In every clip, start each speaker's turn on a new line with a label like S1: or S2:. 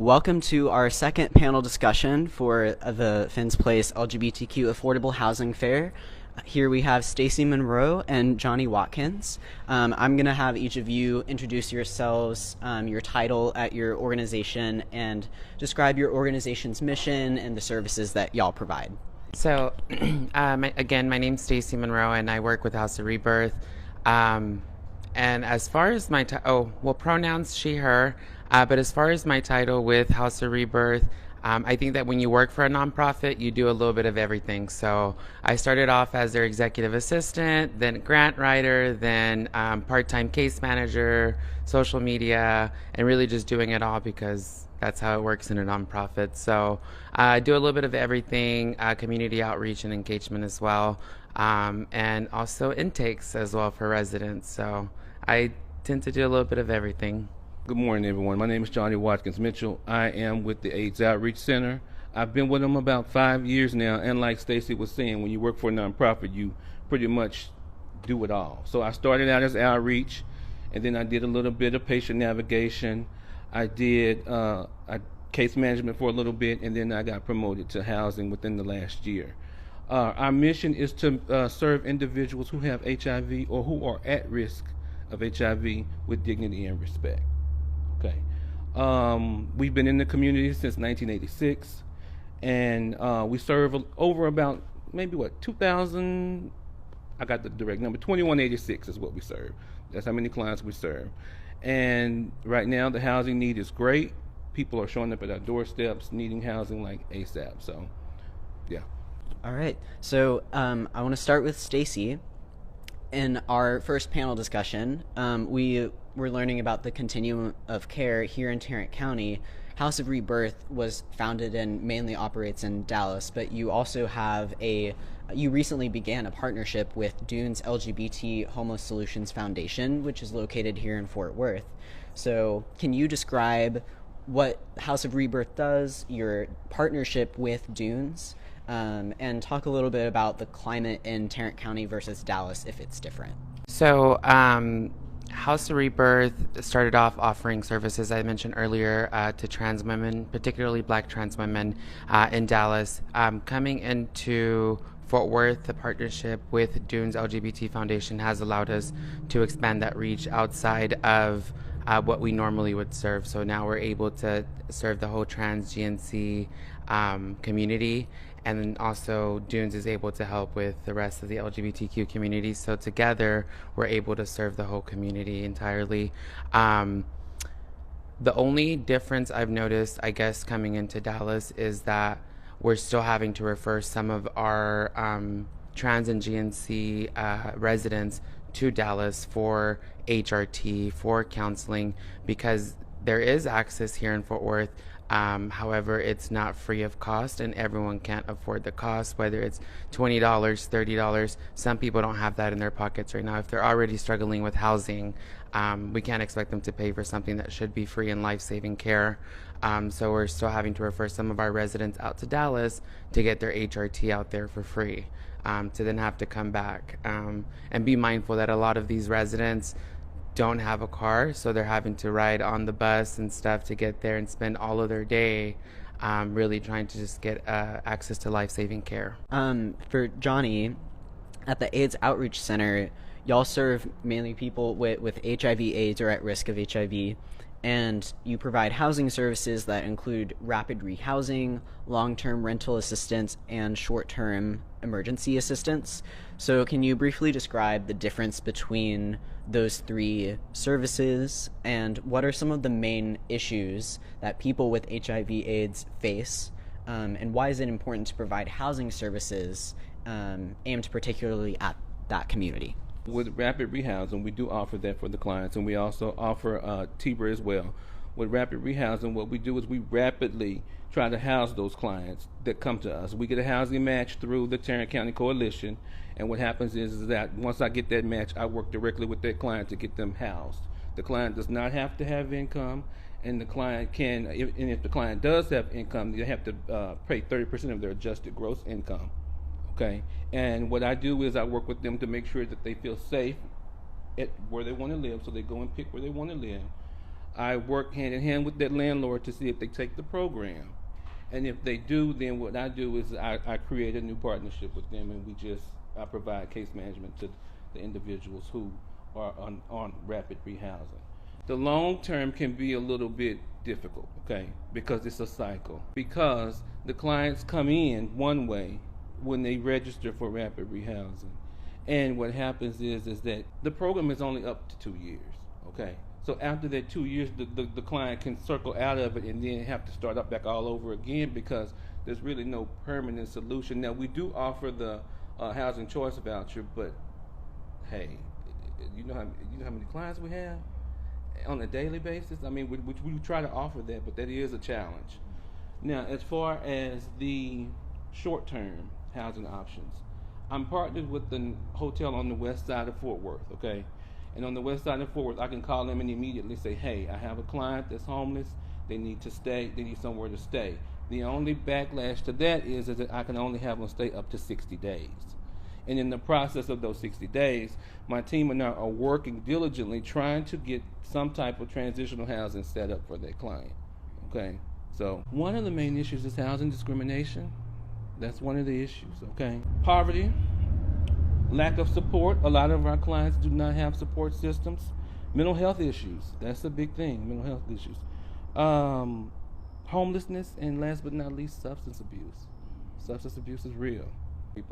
S1: welcome to our second panel discussion for the Finn's Place LGBTQ Affordable Housing Fair. Here we have Stacy Monroe and Johnny Watkins. I'm going to have each of you introduce yourselves, your title at your organization, and describe your organization's mission and the services that y'all provide.
S2: So, again, my name's Stacy Monroe, and I work with House of Rebirth. And as far as my pronouns she, her. But as far as my title with House of Rebirth, I think that when you work for a nonprofit, you do a little bit of everything. So I started off as their executive assistant, then grant writer, then part-time case manager, social media, and really just doing it all because that's how it works in a nonprofit. So I do a little bit of everything, community outreach and engagement as well, and also intakes as well for residents. So I tend to do a little bit of everything.
S3: Good morning, everyone. My name is Johnny Watkins Mitchell. I am with the AIDS Outreach Center. I've been with them about 5 years now, and like Stacy was saying, when you work for a nonprofit, you pretty much do it all. So I started out as outreach, and then I did a little bit of patient navigation. I did case management for a little bit, and then I got promoted to housing within the last year. Our mission is to serve individuals who have HIV or who are at risk of HIV with dignity and respect. Okay. We've been in the community since 1986, and we serve over about maybe 2,000. I got the direct number. 2186 is what we serve. That's how many clients we serve. And right now, the housing need is great. People are showing up at our doorsteps needing housing like ASAP. So, yeah.
S1: All right. So I want to start with Stacy. In our first panel discussion, we were learning about the continuum of care here in Tarrant County. House of Rebirth was founded and mainly operates in Dallas, but you also have you recently began a partnership with Dunes LGBT Homo Solutions Foundation, which is located here in Fort Worth. So can you describe what House of Rebirth does, your partnership with Dunes, and talk a little bit about the climate in Tarrant County versus Dallas, if it's different?
S2: So House of Rebirth started off offering services, I mentioned earlier, to trans women, particularly Black trans women in Dallas. Coming into Fort Worth, the partnership with Dunes LGBT Foundation has allowed us to expand that reach outside of what we normally would serve. So now we're able to serve the whole trans GNC community, and then also Dunes is able to help with the rest of the LGBTQ community. So together we're able to serve the whole community entirely. The only difference I've noticed, I guess, coming into Dallas is that we're still having to refer some of our trans and GNC residents to Dallas for HRT, for counseling, because there is access here in Fort Worth. However, it's not free of cost, and everyone can't afford the cost, whether it's $20, $30. Some people don't have that in their pockets right now. If they're already struggling with housing, we can't expect them to pay for something that should be free and life-saving care. So we're still having to refer some of our residents out to Dallas to get their HRT out there for free, to then have to come back. And be mindful that a lot of these residents don't have a car, so they're having to ride on the bus and stuff to get there and spend all of their day really trying to just get access to life-saving care.
S1: For Johnny, at the AIDS Outreach Center, y'all serve mainly people with HIV/AIDS or at risk of HIV, and you provide housing services that include rapid rehousing, long-term rental assistance, and short-term emergency assistance. So can you briefly describe the difference between those three services, and what are some of the main issues that people with HIV/AIDS face, and why is it important to provide housing services aimed particularly at that community?
S3: With rapid rehousing, we do offer that for the clients, and we also offer TBRA as well. With rapid rehousing, what we do is we rapidly try to house those clients that come to us. We get a housing match through the Tarrant County Coalition, and what happens is that once I get that match, I work directly with that client to get them housed. The client does not have to have income, and the client can, if the client does have income, they have to pay 30% of their adjusted gross income. Okay, and what I do is I work with them to make sure that they feel safe at where they want to live, so they go and pick where they want to live. I work hand in hand with that landlord to see if they take the program. And if they do, then what I do is I create a new partnership with them, and I provide case management to the individuals who are on rapid rehousing. The long term can be a little bit difficult, okay, because it's a cycle. Because the clients come in one way when they register for rapid rehousing, and what happens is that the program is only up to 2 years, okay. So after that 2 years, the client can circle out of it and then have to start up back all over again because there's really no permanent solution. Now, we do offer the housing choice voucher, but hey, you know how many clients we have on a daily basis? I mean, we try to offer that, but that is a challenge. Now, as far as the short-term housing options, I'm partnered with the hotel on the west side of Fort Worth, okay? And on the west side of Fort Worth, I can call them and immediately say, hey, I have a client that's homeless. They need to stay. They need somewhere to stay. The only backlash to that is that I can only have them stay up to 60 days. And in the process of those 60 days, my team and I are working diligently trying to get some type of transitional housing set up for that client, okay? So one of the main issues is housing discrimination. That's one of the issues, okay? Poverty. Lack of support. A lot of our clients do not have support systems. Mental health issues. That's a big thing, mental health issues. Homelessness, and last but not least, substance abuse. Substance abuse is real.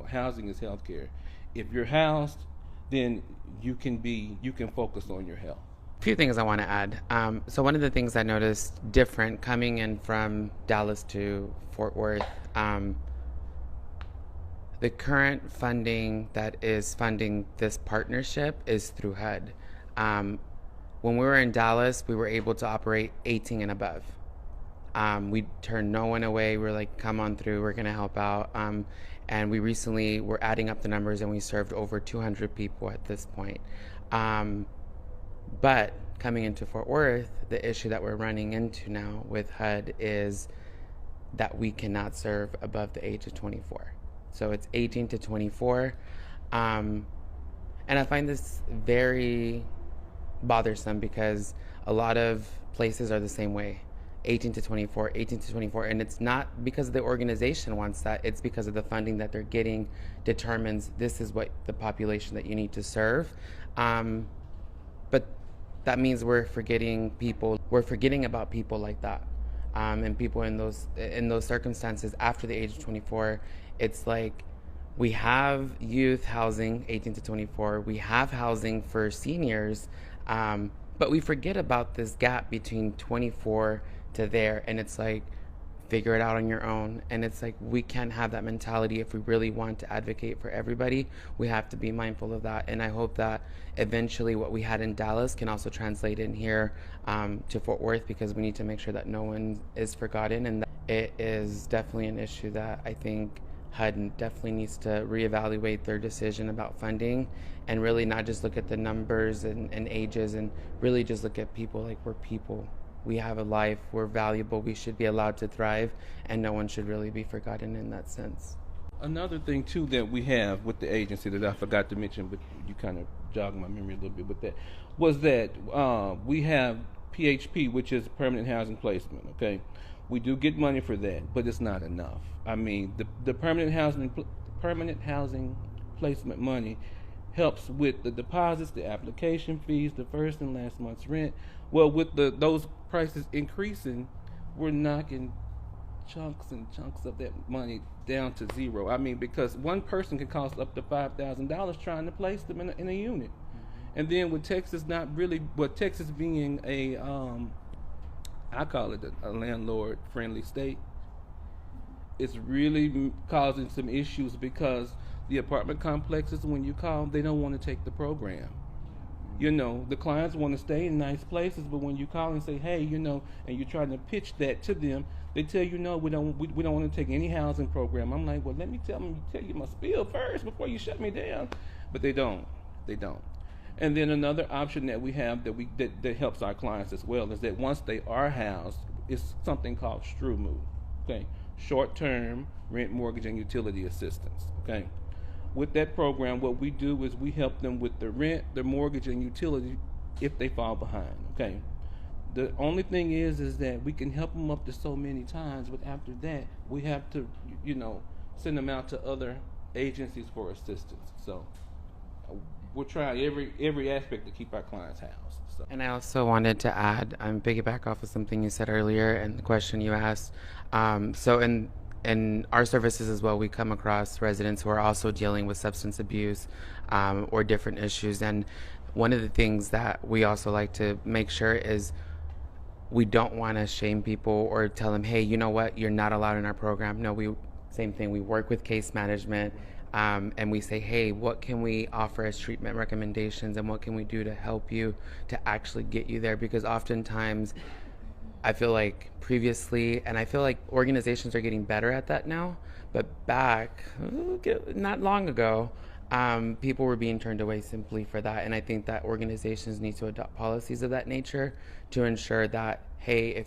S3: Housing is healthcare. If you're housed, then you can focus on your health.
S2: A few things I want to add. So one of the things I noticed different coming in from Dallas to Fort Worth, the current funding that is funding this partnership is through HUD. When we were in Dallas, we were able to operate 18 and above. We turned no one away. We're like, come on through, we're gonna help out. And we recently were adding up the numbers and we served over 200 people at this point. But coming into Fort Worth, the issue that we're running into now with HUD is that we cannot serve above the age of 24. So it's 18 to 24. And I find this very bothersome because a lot of places are the same way. 18 to 24, 18 to 24. And it's not because the organization wants that. It's because of the funding that they're getting determines this is what the population that you need to serve. But that means we're forgetting about people like that. And people in those circumstances after the age of 24. It's like we have youth housing, 18 to 24. We have housing for seniors, but we forget about this gap between 24 to there. And it's like, figure it out on your own. And it's like, we can't have that mentality if we really want to advocate for everybody. We have to be mindful of that. And I hope that eventually what we had in Dallas can also translate in here to Fort Worth, because we need to make sure that no one is forgotten. And that it is definitely an issue that I think HUD definitely needs to reevaluate their decision about funding and really not just look at the numbers and ages, and really just look at people like we're people. We have a life, we're valuable, we should be allowed to thrive, and no one should really be forgotten in that sense.
S3: Another thing too that we have with the agency that I forgot to mention, but you kind of jogged my memory a little bit with that, was that we have PHP, which is permanent housing placement, okay? We do get money for that, but it's not enough. I mean, the permanent housing placement money helps with the deposits, the application fees, the first and last month's rent. Well, with those prices increasing, we're knocking chunks and chunks of that money down to zero. I mean, because one person can cost up to $5,000 trying to place them in a unit. And then with Texas Texas being a I call it a landlord-friendly state, it's really causing some issues because the apartment complexes, when you call, they don't want to take the program. You know, the clients want to stay in nice places, but when you call and say, hey, you know, and you're trying to pitch that to them, they tell you, no, we don't want to take any housing program. I'm like, well, let me tell you my spiel first before you shut me down. But they don't. And then another option that we have that helps our clients as well is that once they are housed, it's something called STRUMU, okay? Short-term rent, mortgage, and utility assistance, okay? With that program, what we do is we help them with the rent, their mortgage, and utility if they fall behind, okay? The only thing is that we can help them up to so many times, but after that, we have to, send them out to other agencies for assistance. So we'll try every aspect to keep our clients housed. So.
S2: And I also wanted to add, piggyback off of something you said earlier and the question you asked. So in our services as well, we come across residents who are also dealing with substance abuse or different issues. And one of the things that we also like to make sure is we don't want to shame people or tell them, hey, you know what, you're not allowed in our program. No, same thing. We work with case management and we say, hey, what can we offer as treatment recommendations and what can we do to help you to actually get you there? Because oftentimes I feel like previously, and I feel like organizations are getting better at that now, but back, not long ago, people were being turned away simply for that. And I think that organizations need to adopt policies of that nature to ensure that, hey,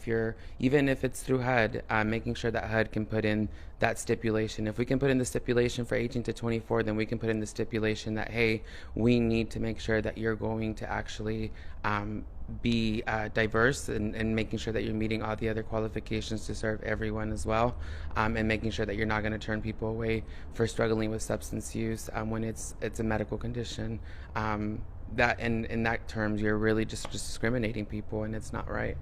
S2: even if it's through HUD, making sure that HUD can put in that stipulation. If we can put in the stipulation for 18 to 24, then we can put in the stipulation that, hey, we need to make sure that you're going to actually be diverse and making sure that you're meeting all the other qualifications to serve everyone as well, and making sure that you're not going to turn people away for struggling with substance use when it's a medical condition. That in that terms, you're really just discriminating people, and it's not right.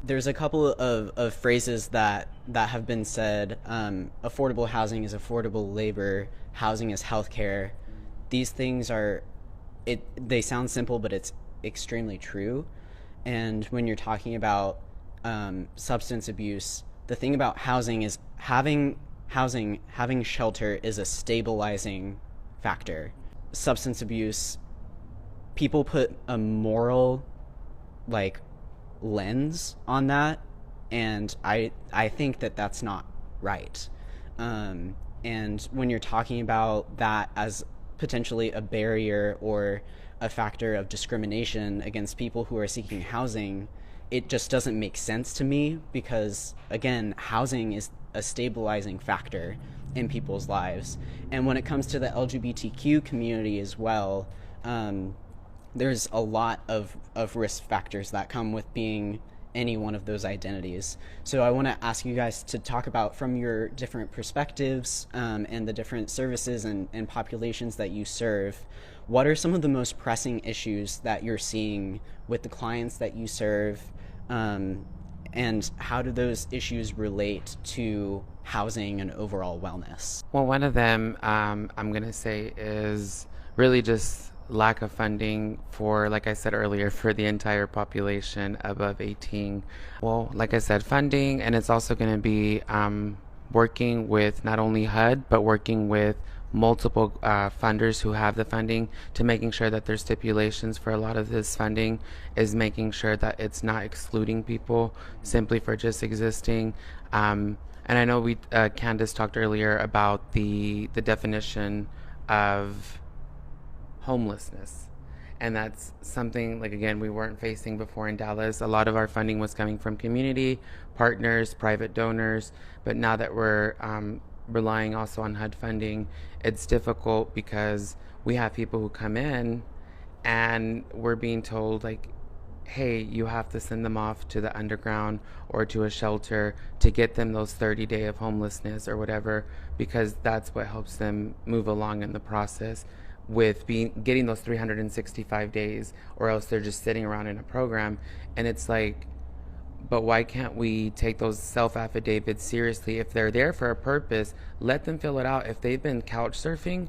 S1: There's a couple of phrases that have been said. Affordable housing is affordable labor. Housing is healthcare. These things they sound simple, but it's extremely true. And when you're talking about substance abuse, the thing about housing is having shelter is a stabilizing factor. Substance abuse, people put a moral lens on that, and I think that that's not right. And when you're talking about that as potentially a barrier or a factor of discrimination against people who are seeking housing, it just doesn't make sense to me, because again, housing is a stabilizing factor in people's lives. And when it comes to the LGBTQ community as well, there's a lot of risk factors that come with being any one of those identities. So I want to ask you guys to talk about, from your different perspectives and the different services and populations that you serve, what are some of the most pressing issues that you're seeing with the clients that you serve, and how do those issues relate to housing and overall wellness?
S2: Well, one of them I'm going to say is really just lack of funding for, like I said earlier, for the entire population above 18. Well, like I said, funding, and it's also going to be working with not only HUD, but working with multiple funders who have the funding, to making sure that there's stipulations for a lot of this funding is making sure that it's not excluding people simply for just existing. And I know Candace talked earlier about the definition of homelessness, and that's something, like, again, we weren't facing before in Dallas. A lot of our funding was coming from community partners, private donors, but now that we're relying also on HUD funding, it's difficult because we have people who come in and we're being told, like, hey, you have to send them off to the underground or to a shelter to get them those 30-day of homelessness or whatever, because that's what helps them move along in the process with getting those 365 days, or else they're just sitting around in a program. And it's like, but why can't we take those self-affidavits seriously? If they're there for a purpose, let them fill it out. If they've been couch surfing,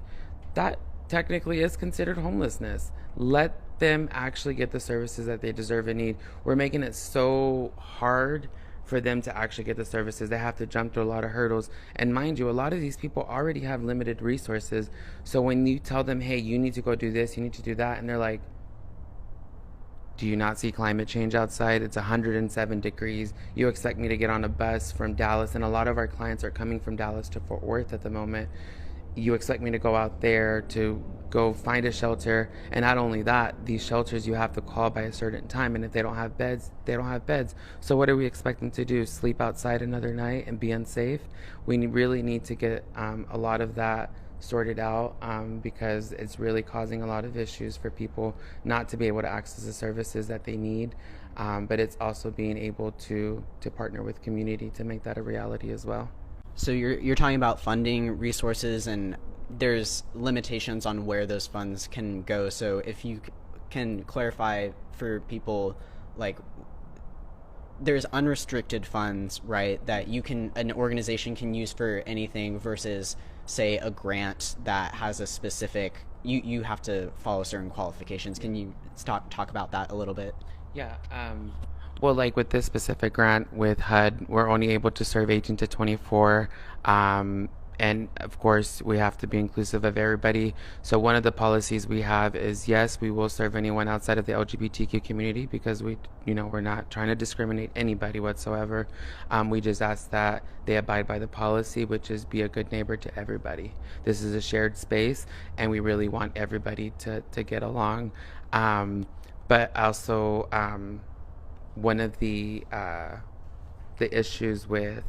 S2: that technically is considered homelessness. Let them actually get the services that they deserve and need. We're making it so hard for them to actually get the services. They have to jump through a lot of hurdles. And mind you, a lot of these people already have limited resources. So when you tell them, hey, you need to go do this, you need to do that, and they're like, do you not see climate change outside? It's 107 degrees. You expect me to get on a bus from Dallas, and a lot of our clients are coming from Dallas to Fort Worth at the moment. You expect me to go out there to go find a shelter, and not only that, these shelters you have to call by a certain time, and if they don't have beds, they don't have beds. So what are we expecting to do? Sleep outside another night and be unsafe? We really need to get a lot of that sorted out, because it's really causing a lot of issues for people not to be able to access the services that they need. But it's also being able to partner with community to make that a reality as well.
S1: So you're talking about funding resources, and there's limitations on where those funds can go. So if you can clarify for people, like, there's unrestricted funds, right, that an organization can use for anything versus, say, a grant that has a specific, you have to follow certain qualifications. Can you talk about that a little bit?
S2: Yeah. Well, like with this specific grant with HUD, we're only able to serve 18 to 24. And of course, we have to be inclusive of everybody. So one of the policies we have is, yes, we will serve anyone outside of the LGBTQ community, because we're not trying to discriminate anybody whatsoever. We just ask that they abide by the policy, which is be a good neighbor to everybody. This is a shared space, and we really want everybody to get along. But also, one of the issues with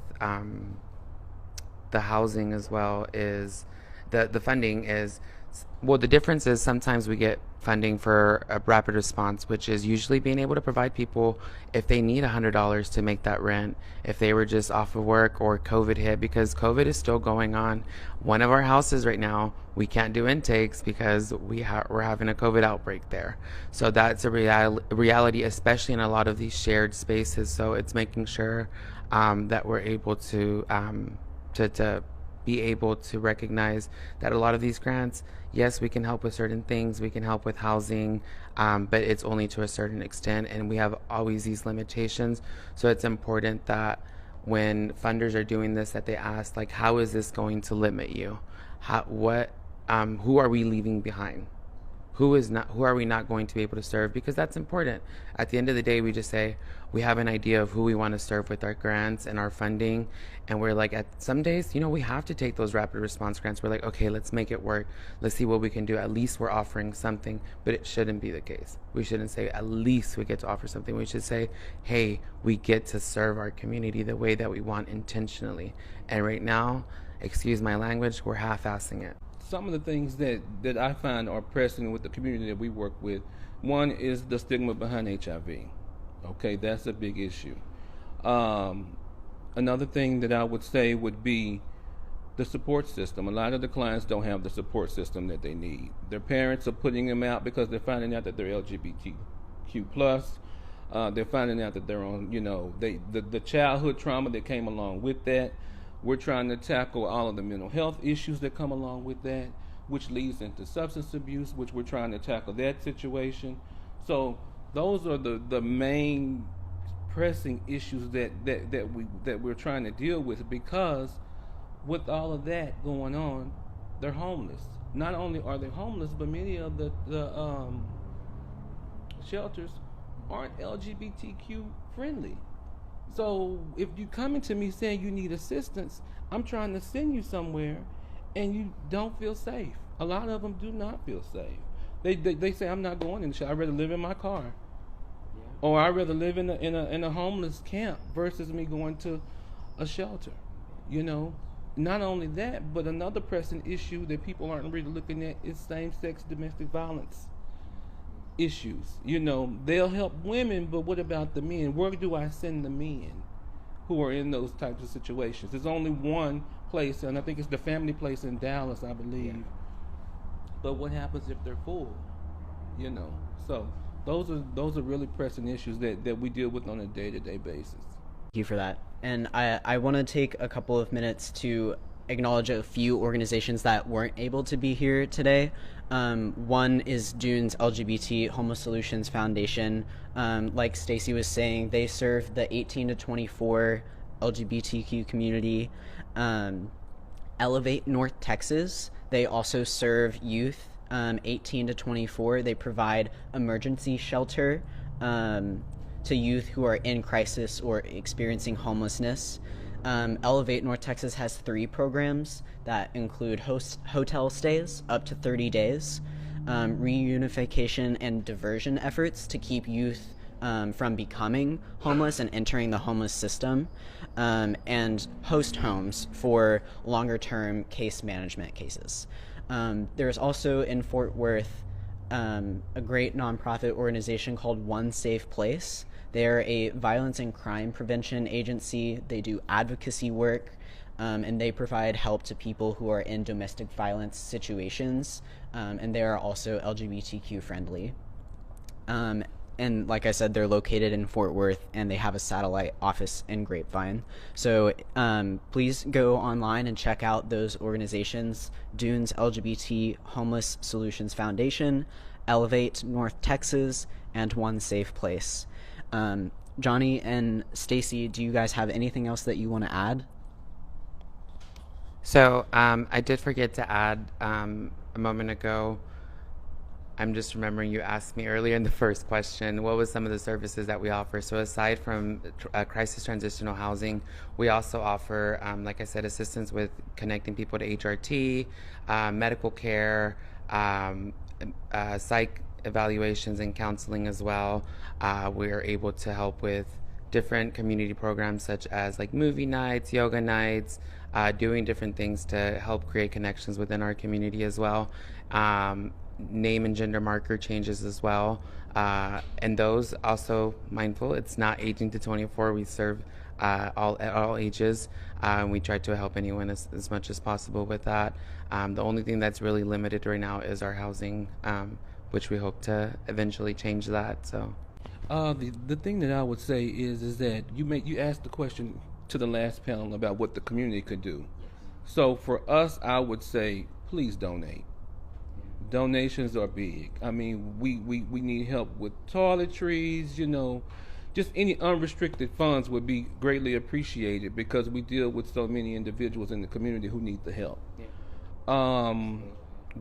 S2: the housing as well is the funding is, well, the difference is sometimes we get funding for a rapid response, which is usually being able to provide people, if they need $100 to make that rent, if they were just off of work or COVID hit, because COVID is still going on. One of our houses right now, we can't do intakes because we're having a COVID outbreak there. So that's a reality, especially in a lot of these shared spaces. So it's making sure that we're able to be able to recognize that a lot of these grants, yes, we can help with certain things, we can help with housing, but it's only to a certain extent, and we have always these limitations. So it's important that when funders are doing this, that they ask, like, how is this going to limit you? Who are we leaving behind? Who are we not going to be able to serve? Because that's important. At the end of the day, we just say we have an idea of who we want to serve with our grants and our funding, and we're like, at some days, we have to take those rapid response grants. We're like, okay, let's make it work. Let's see what we can do. At least we're offering something, but it shouldn't be the case. We shouldn't say at least we get to offer something. We should say, hey, we get to serve our community the way that we want intentionally. And right now, excuse my language, we're half-assing it.
S3: Some of the things that I find are pressing with the community that we work with, one is the stigma behind HIV. Okay, that's a big issue. Another thing that I would say would be the support system. A lot of the clients don't have the support system that they need. Their parents are putting them out because they're finding out that they're LGBTQ+. They're finding out that they're on, the childhood trauma that came along with that. We're trying to tackle all of the mental health issues that come along with that, which leads into substance abuse, which we're trying to tackle that situation. So those are the main pressing issues that we're trying to deal with, because with all of that going on, they're homeless. Not only are they homeless, but many of the shelters aren't LGBTQ friendly. So if you coming to me saying you need assistance, I'm trying to send you somewhere, and you don't feel safe. A lot of them do not feel safe. They say, I'm not going in the shelter. I'd rather live in my car, or I'd rather live in a homeless camp versus me going to a shelter. Not only that, but another pressing issue that people aren't really looking at is same-sex domestic violence issues. They'll help women, but what about the men? Where do I send the men who are in those types of situations? There's only one place, and I think it's the family place in Dallas, I believe. Yeah. But what happens if they're full? So those are really pressing issues that we deal with on a day-to-day basis.
S1: Thank you for that. And I want to take a couple of minutes to acknowledge a few organizations that weren't able to be here today. One is Dune's LGBT Homeless Solutions Foundation. Like Stacy was saying, they serve the 18 to 24 LGBTQ community. Elevate North Texas, they also serve youth 18 to 24. They provide emergency shelter to youth who are in crisis or experiencing homelessness. Elevate North Texas has 3 programs that include hotel stays up to 30 days, reunification and diversion efforts to keep youth from becoming homeless and entering the homeless system, and host homes for longer-term case management cases. There's also in Fort Worth a great nonprofit organization called One Safe Place. They're a violence and crime prevention agency. They do advocacy work, and they provide help to people who are in domestic violence situations, and they are also LGBTQ friendly. And like I said, they're located in Fort Worth, and they have a satellite office in Grapevine. So please go online and check out those organizations: Dunes LGBT Homeless Solutions Foundation, Elevate North Texas, and One Safe Place. Johnny and Stacy, do you guys have anything else that you want to add?
S2: So I did forget to add a moment ago. I'm just remembering you asked me earlier in the first question, what was some of the services that we offer? So aside from crisis transitional housing, we also offer, like I said, assistance with connecting people to HRT, medical care, psych evaluations and counseling as well. We're able to help with different community programs such as like movie nights, yoga nights, doing different things to help create connections within our community as well. Name and gender marker changes as well, and those also mindful. It's not 18 to 24. We serve at all ages, and we try to help anyone as much as possible with that. The only thing that's really limited right now is our housing, which we hope to eventually change that. So,
S3: the thing that I would say is that you asked the question to the last panel about what the community could do. So for us, I would say please donate. Donations are big. I mean, we need help with toiletries, just any unrestricted funds would be greatly appreciated because we deal with so many individuals in the community who need the help. Yeah.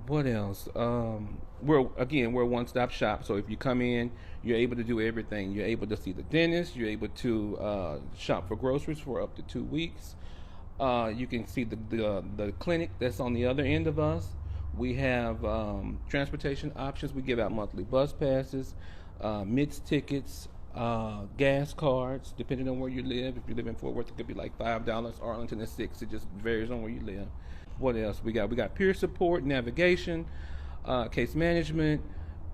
S3: What else? We're a one-stop shop. So if you come in, you're able to do everything. You're able to see the dentist. You're able to shop for groceries for up to 2 weeks. You can see the clinic that's on the other end of us. We have transportation options. We give out monthly bus passes, MITS tickets, gas cards, depending on where you live. If you live in Fort Worth, it could be like $5. Arlington is $6. It just varies on where you live. What else? We got peer support, navigation, case management,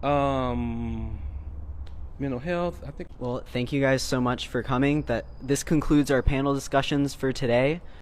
S3: mental health. I think.
S1: Well, thank you guys so much for coming. This concludes our panel discussions for today.